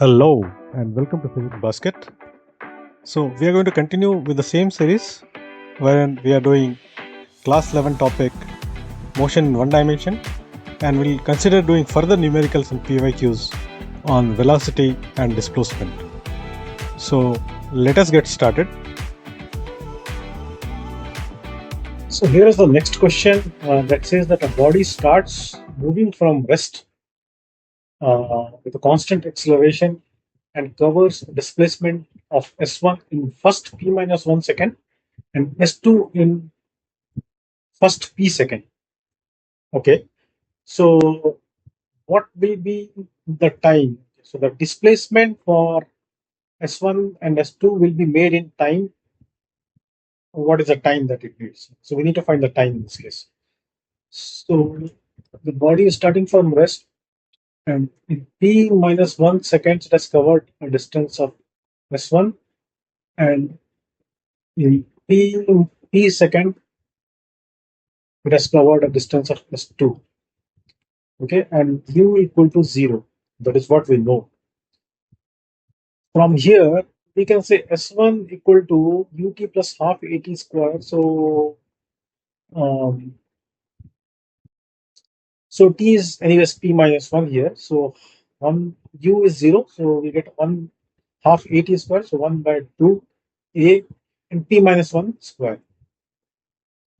Hello and welcome to Physics Basket. So we are going to continue with the same series wherein we are doing class 11 topic motion in one dimension, and we'll consider doing further numericals and PYQs on velocity and displacement. So let us get started. So here is the next question that says that a body starts moving from rest with a constant acceleration and covers displacement of s1 in first p minus 1 second and s2 in first p second. Okay, so what will be the time? So the displacement for s1 and s2 will be made in time. What is the time that it needs? So we need to find the time in this case. So the body is starting from rest, and in p minus 1 seconds, it has covered a distance of s1, and in p second, it has covered a distance of s2. Okay, and u equal to 0. That is what we know. From here, we can say s1 equal to ut plus half at square. Um, so t is anyways p minus 1 here. So 1 u is 0. So we get 1 half at square. So 1 by 2 a and p minus 1 square.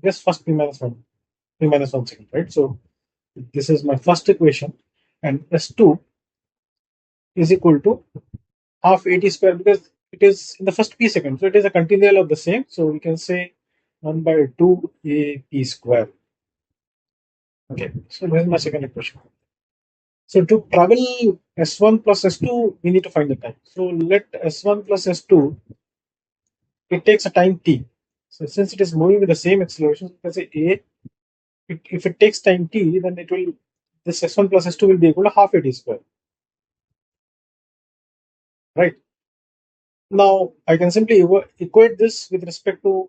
Yes, first p minus 1 second, right? So this is my first equation, and s2 is equal to half at square because it is in the first p second. So it is a continual of the same. So we can say 1 by 2 a p square. Okay, so this is my second equation. So to travel s1 plus s2, we need to find the time. So let s1 plus s2, it takes a time t. So since it is moving with the same acceleration, we can say a. If it takes time t, then it will, this s1 plus s2 will be equal to half at square, right? Now I can simply equate this with respect to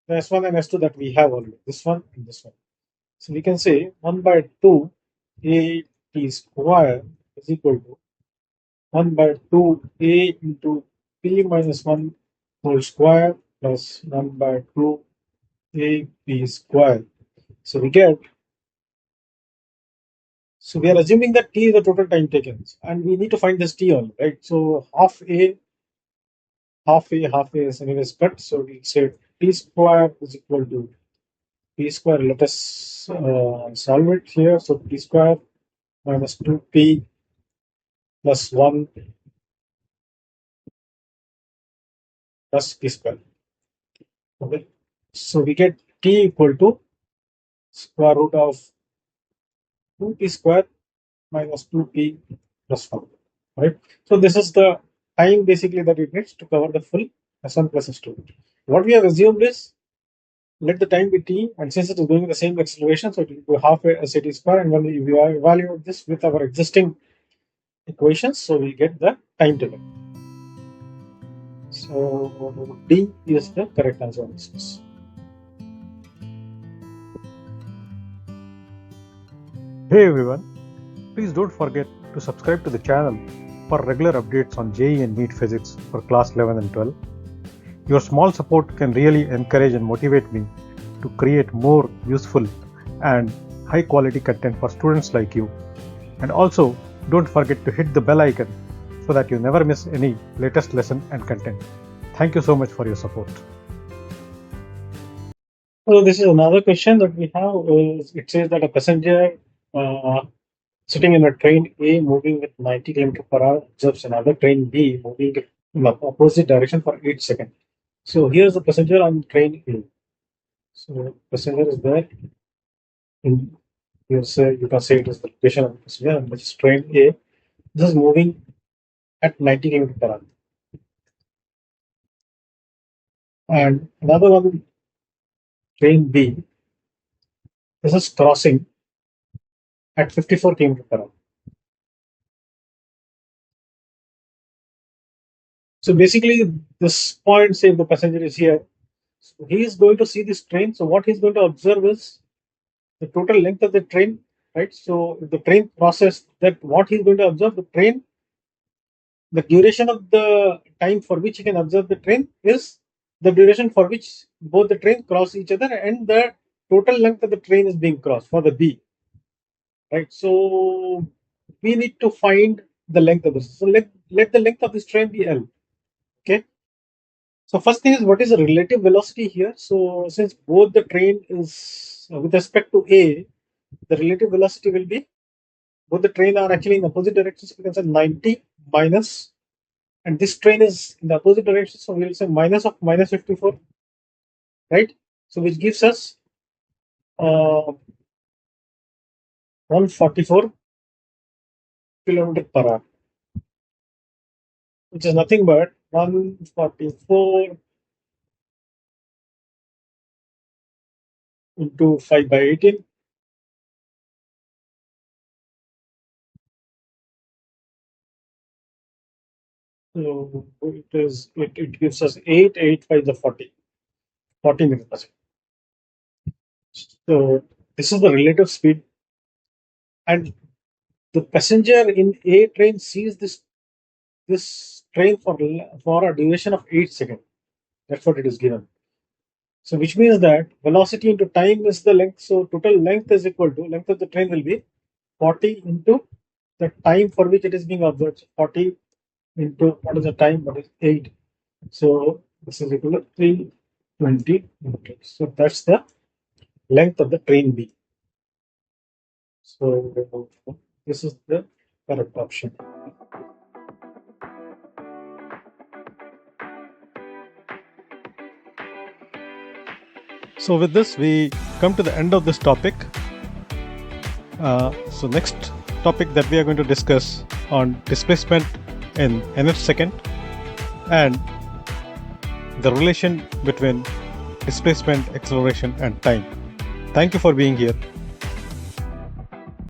the s1 and s2 that we have already, this one and this one. So we can say 1 by 2 a t square is equal to 1 by 2 a into p minus 1 whole square plus 1 by 2 a p square. So we get, so we are assuming that t is the total time taken, and we need to find this t only, right? So half a is anyways cut. So we say t square is equal to p square. Let us solve it here. So p square minus 2p plus 1 plus p square. Okay. So we get t equal to square root of 2p square minus 2p plus 1. Right. So this is the time basically that it needs to cover the full s1 plus s2. What we have assumed is, let the time be t, and since it is going with the same acceleration, so it will be half a s at square. And when we evaluate this with our existing equations, so we get the time taken. So D is the correct answer on this. Hey everyone, please don't forget to subscribe to the channel for regular updates on JEE and NEET physics for class 11 and 12. Your small support can really encourage and motivate me to create more useful and high quality content for students like you. And also, don't forget to hit the bell icon so that you never miss any latest lesson and content. Thank you so much for your support. So this is another question that we have. It says that a passenger sitting in a train A moving with 90 km per hour observes another train B moving in the opposite direction for 8 seconds. So here's the passenger on train A. So passenger is there. In here, say you can say it is the location of the passenger, and this is train A. This is moving at 90 km per hour. And another one, train B, this is crossing at 54 km per hour. So basically, this point, say the passenger is here, so he is going to see this train. So what he's going to observe is the total length of the train, right? So if the train crosses that, what he's going to observe, the train the duration of the time for which you can observe the train is the duration for which both the trains cross each other and the total length of the train is being crossed for the B. Right. So we need to find the length of this. So let the length of this train be L. Okay. So first thing is, what is the relative velocity here? So since both the train is with respect to A, the relative velocity will be, both the train are actually in opposite directions. We can say 90 minus, and this train is in the opposite direction, so we'll say minus of minus 54, right? So which gives us 144 kilometer per hour, which is nothing but 144 into 5 by 18. So it gives us 8 by the 40 meters per second. So this is the relative speed, and the passenger in A train sees this train for a duration of 8 seconds. That's what it is given. So which means that velocity into time is the length. So total length is equal to, length of the train will be 40 into the time for which it is being observed. 40 into what is the time? What is 8? So this is equal to 320 meters. So that's the length of the train B. So this is the correct option. So with this, we come to the end of this topic. So next topic that we are going to discuss on displacement in nth second and the relation between displacement, acceleration and time. Thank you for being here.